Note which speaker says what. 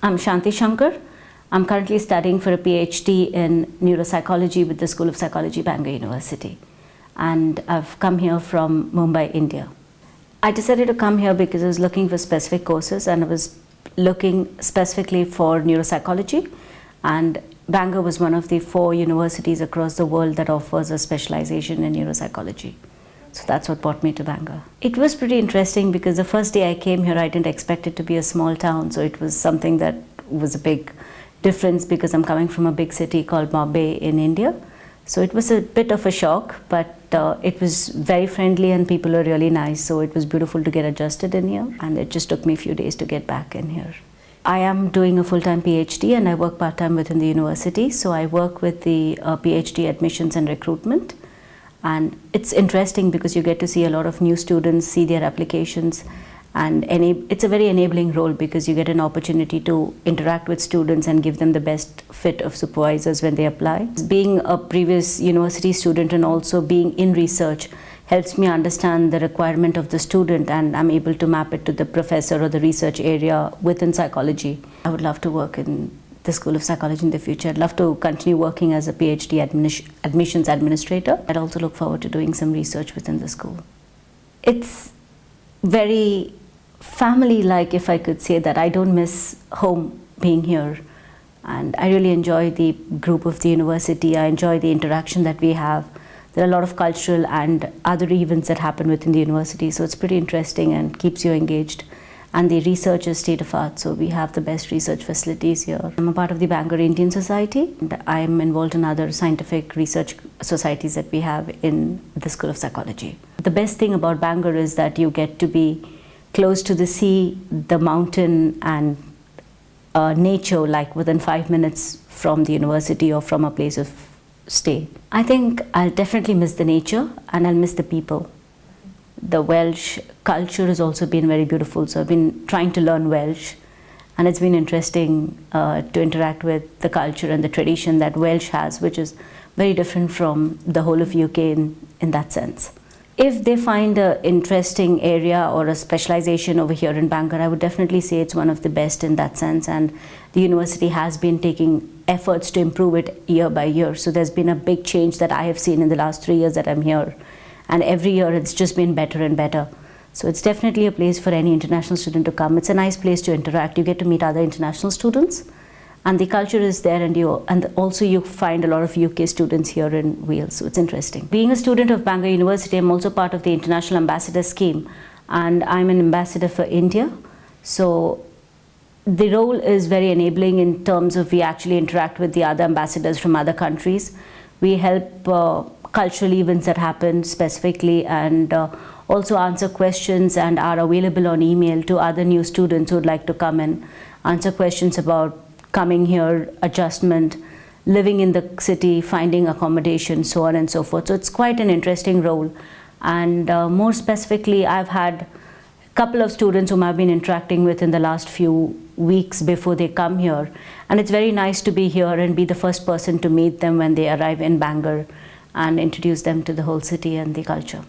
Speaker 1: I'm Shanti Shankar. I'm currently studying for a PhD in neuropsychology with the School of Psychology, Bangor University. And I've come here from Mumbai, India. I decided to come here because I was looking for specific courses and I was looking specifically for neuropsychology. And Bangor was one of the 4 universities across the world that offers a specialization in neuropsychology. So that's what brought me to Bangor. It was pretty interesting because the first day I came here, I didn't expect it to be a small town. So it was something that was a big difference because I'm coming from a big city called Bombay in India. So it was a bit of a shock, but it was very friendly and people are really nice. So it was beautiful to get adjusted in here. And it just took me a few days to get back in here. I am doing a full-time PhD and I work part-time within the university. So I work with the PhD admissions and recruitment. And it's interesting because you get to see a lot of new students, see their applications, and it's a very enabling role because you get an opportunity to interact with students and give them the best fit of supervisors when they apply. Being a previous university student and also being in research helps me understand the requirement of the student, and I'm able to map it to the professor or the research area within psychology. I would love to work in the School of Psychology in the future. I'd love to continue working as a PhD admissions administrator. I'd also look forward to doing some research within the school. It's very family-like, if I could say that. I don't miss home being here. And I really enjoy the group of the university. I enjoy the interaction that we have. There are a lot of cultural and other events that happen within the university. So it's pretty interesting and keeps you engaged. And the research is state of art, so we have the best research facilities here. I'm a part of the Bangor Indian Society, and I'm involved in other scientific research societies that we have in the School of Psychology. The best thing about Bangor is that you get to be close to the sea, the mountain, and nature, like within 5 minutes from the university or from a place of stay. I think I'll definitely miss the nature and I'll miss the people. The Welsh culture has also been very beautiful, so I've been trying to learn Welsh, and it's been interesting to interact with the culture and the tradition that Welsh has, which is very different from the whole of UK in that sense. If they find an interesting area or a specialization over here in Bangor, I would definitely say it's one of the best in that sense, and the university has been taking efforts to improve it year by year. So there's been a big change that I have seen in the last 3 years that I'm here. And every year it's just been better and better. So it's definitely a place for any international student to come. It's a nice place to interact. You get to meet other international students, and the culture is there, and also you find a lot of UK students here in Wales. So it's interesting. Being a student of Bangor University, I'm also part of the International Ambassador Scheme, and I'm an ambassador for India. So the role is very enabling in terms of we actually interact with the other ambassadors from other countries. We help cultural events that happen specifically, and also answer questions and are available on email to other new students who would like to come and answer questions about coming here, adjustment, living in the city, finding accommodation, so on and so forth. So it's quite an interesting role. And more specifically, I've had a couple of students whom I've been interacting with in the last few weeks before they come here. And it's very nice to be here and be the first person to meet them when they arrive in Bangor and introduce them to the whole city and the culture.